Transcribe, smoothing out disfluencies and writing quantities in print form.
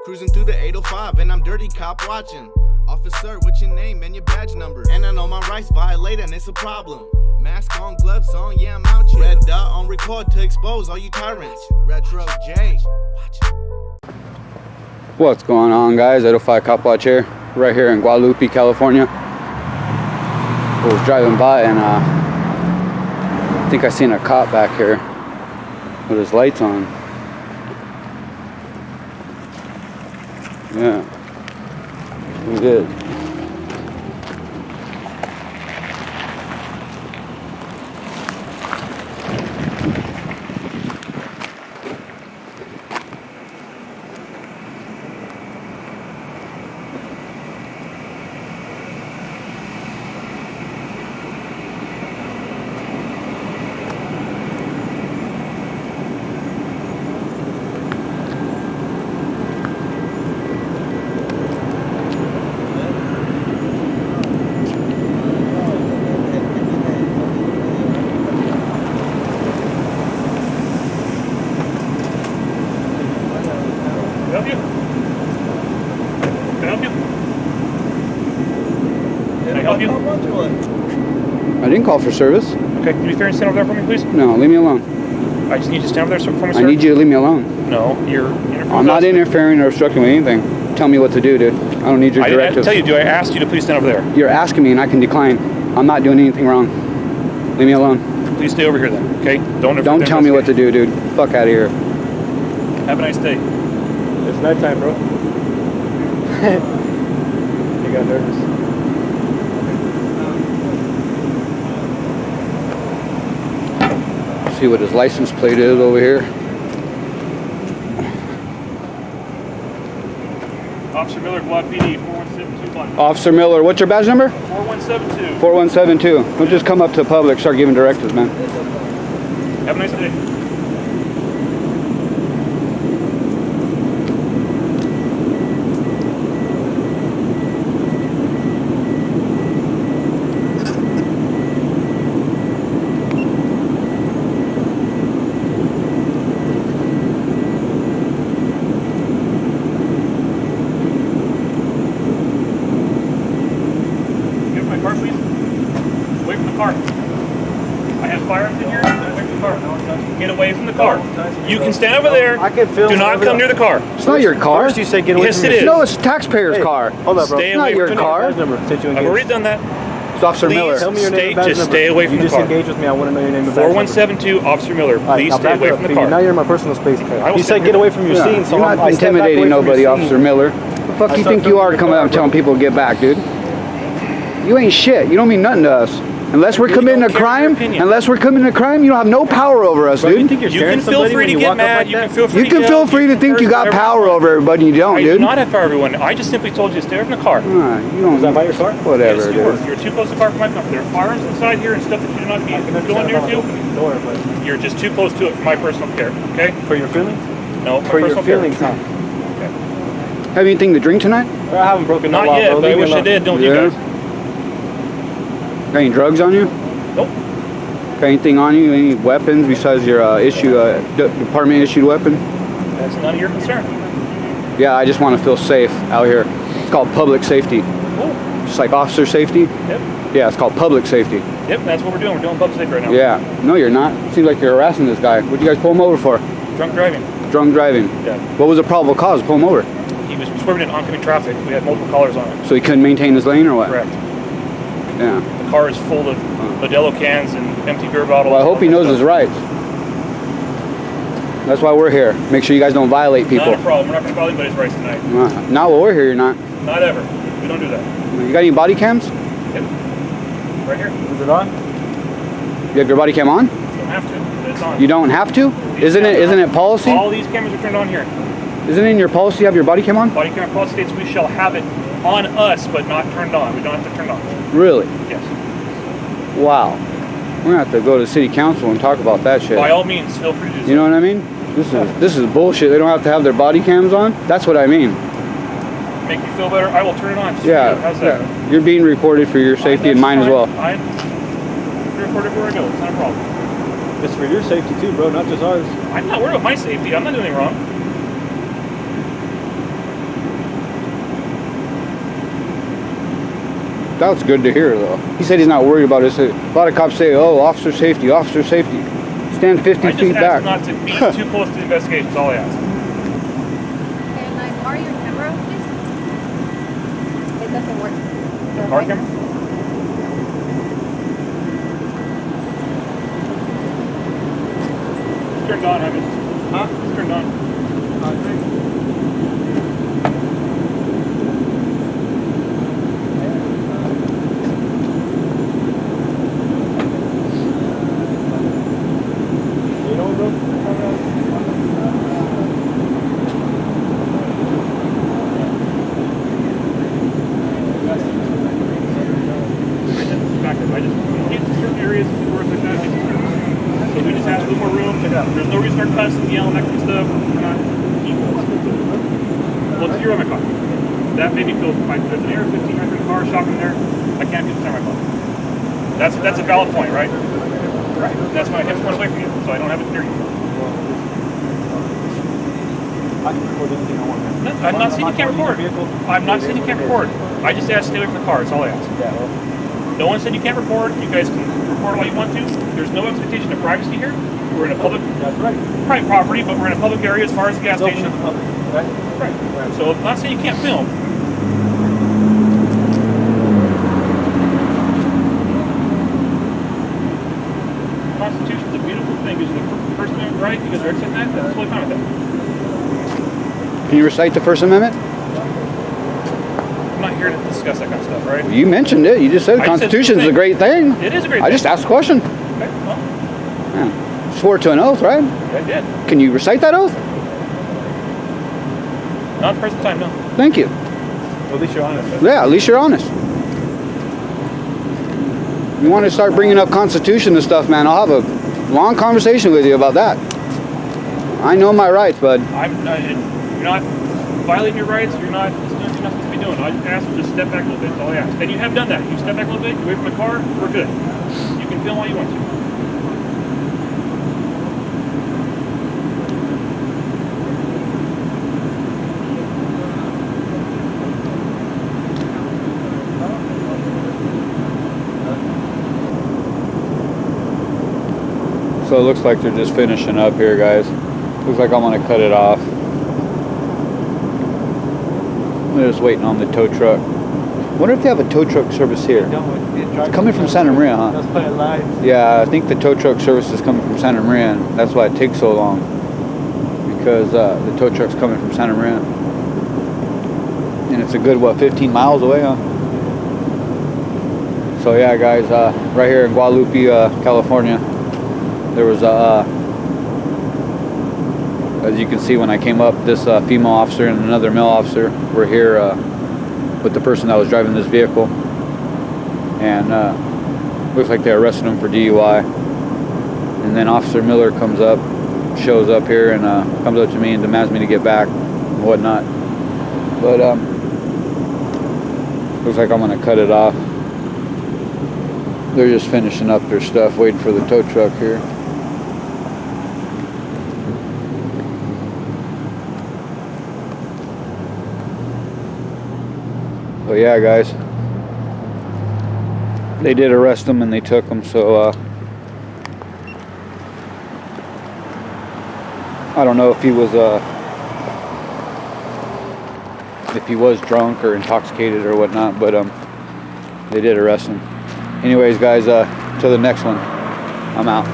Cruising through the 805 and I'm dirty cop watching. Officer, what's your name and your badge number? And I know my rights violated and it's a problem. Mask on, gloves on, yeah I'm out here. Red dot on record to expose all you tyrants. Retro J. What's going on, guys? 805 Cop Watch here, right here in Guadalupe, California. I was driving by and I think I seen a cop back here with his lights on. Yeah, we did. I didn't call for service. Okay, can you be fair and stand over there for me, please? No, leave me alone. I just need you to stand over there for me, sir. I need you to leave me alone. No, you're interfering. I'm not interfering or obstructing with anything. Tell me what to do, dude. I don't need your directives. I tell you, do I ask you to please stand over there? You're asking me and I can decline. I'm not doing anything wrong. Leave me alone. Please stay over here then, okay? Don't tell me what to do, dude. Fuck out of here. Have a nice day. It's nighttime, bro. You got nervous. See what his license plate is over here. Officer Miller, Quad PD, 4172. Officer Miller, what's your badge number? 4172. 4172. Don't just come up to the public, start giving directives, man. Have a nice day. Get away from the car. You can stand over there. I can film. Do not come near the car. It's not your car. First you say get away Yes, from it me. is. No, it's taxpayer's car. Hold up, bro. Stay It's not away your from car. Badge number. Since you I've engaged. already done that. It's Officer Miller. Tell me your name and badge Just number. stay away from the You car. just engaged with me. I want to know your name and badge number. 4172, Officer Miller. All right, Please now stay back away up, from the because car. Now you're in my personal space. I will You said stand get here. away from your scene, so You're not I step back intimidating away from nobody, your scene. Officer Miller. The fuck I you start think you filming are your coming car, out telling bro. people to get back, dude? You ain't shit. You don't mean nothing to us. Unless we're We committing a don't care your crime, opinion. you don't have no power over us, Bro, you dude. think you're You scaring can feel somebody free when to you get walk up mad. like You that? can feel free You to can yell, feel free to can think you curse, got whatever power you want. over everybody, you don't, I dude. do not have power, everyone. I just simply told you to stay away from the car. You don't. Is that by your car? Whatever, Yes, you dude. were. You're too close to the car for my comfort. There are firearms inside here and stuff that you do not need. If you go in there too, Door, but you're just too close to it for my personal care, okay? for your feelings? No, my For your personal care. feelings, huh? Have anything to drink tonight? Bro, I haven't broken no Not law, yet, bro. but I Leave me wish I alone. did, don't Yeah. you guys? Got any drugs on you? Nope. Got anything on you? Any weapons besides your department issued weapon? That's none of your concern. Yeah, I just want to feel safe out here. It's called public safety. Cool. Just like officer safety. Yep. Yeah, it's called public safety. Yep, that's what we're doing. We're doing public safety right now. Yeah. No, you're not. Seems like you're harassing this guy. What'd you guys pull him over for? Drunk driving. Drunk driving. Yeah. What was the probable cause to pull him over? He was swerving in oncoming traffic. We had multiple callers on it. So he couldn't maintain his lane or what? Correct. Yeah. The car is full of Modelo cans and empty beer bottles. Well, I hope he knows his rights. That's why we're here. Make sure you guys don't violate people. Not a problem. We're not going to violate anybody's rights tonight. Not while we're here, you're not. Not ever. We don't do that. You got any body cams? Yep. Right here. Is it on? You have your body cam on? Don't have to, but it's on. You don't have to? Isn't it policy? All these cameras are turned on here. Isn't it in your policy you have your body cam on? Body camera policy states we shall have it on us, but not turned on. We don't have to turn it on. Really? Yes. Wow. We're gonna have to go to city council and talk about that shit. By all means, feel free to do so. You know what I mean? This is bullshit. They don't have to have their body cams on. That's what I mean. Make you feel better? I will turn it on. Just Yeah. for you. How's that? Yeah. You're being recorded for your safety and mine as well. I'm record everywhere I go. It's not a problem. It's for your safety too, bro, not just ours. I'm not worried about my safety. I'm not doing anything wrong. That's good to hear, though. He said he's not worried about it. A lot of cops say, "Oh, officer safety, officer safety." Stand 50 I just feet back. asked not to be too close to the investigation. That's all I asked. Can I borrow your camera, please? It doesn't work. The car camera? It's turned on, haven't it? Huh? It's turned on. I just get to certain areas where it's like that. So we just have a little more room. There's no reason to start cussing, yelling, that kind of stuff. We're not equal. Well, it's your own car. That made me feel fine. There's an AR-15 right in the car, shotgun there. I can't get the my car. That's a valid point, right? Right. That's my hips went away from you, so I don't have it near you. I can record anything I want. No, I'm not saying you can't record. I'm not saying you can't record. I just asked to stay away from the car. That's all I asked. Yeah, well, No one said you can't record. You guys can record all you want to. There's no expectation of privacy here. We're in a public, that's right. private property, but we're in a public area as far as the gas It's open station. to the public, right? Right. So I'm not saying you can't film. The Constitution's a beautiful thing. It's the First Amendment right. You guys are accepting that. That's totally fine with that. Can you recite the First Amendment? I'm not here to discuss that kind of stuff, right? You mentioned it. You just said the I just said Constitution is a thing. great thing. It is a great I thing. just asked a question. Okay, well, Yeah. Swore to an oath, right? I did. Can you recite that oath? Not at the present time, no. Thank you. Well, at least you're honest. Yeah, at least you're honest. You want to start bringing up Constitution and stuff, man, I'll have a long conversation with you about that. I know my rights, bud. You're not violating your rights. You're not supposed to be doing. I just asked you to step back a little bit. That's all I asked. And you have done that. You step back a little bit. You're away from the car. We're good. You can film all you want to. So it looks like they're just finishing up here, guys. Looks like I'm gonna cut it off. They're just waiting on the tow truck. Wonder if they have a tow truck service here. It's coming from Santa Maria, huh? Let's play it live. Yeah, I think the tow truck service is coming from Santa Maria, and that's why it takes so long. Because the tow truck's coming from Santa Maria. And it's a good, what, 15 miles away, huh? So yeah, guys, right here in Guadalupe, California, there was as you can see when I came up, this female officer and another male officer were here with the person that was driving this vehicle. And looks like they arrested him for DUI. And then Officer Miller comes up, shows up here, and comes up to me and demands me to get back and whatnot. But looks like I'm gonna cut it off. They're just finishing up their stuff, waiting for the tow truck here. But yeah, guys, they did arrest him and they took him, so I don't know if he was drunk or intoxicated or whatnot, but they did arrest him. Anyways, guys, till the next one, I'm out.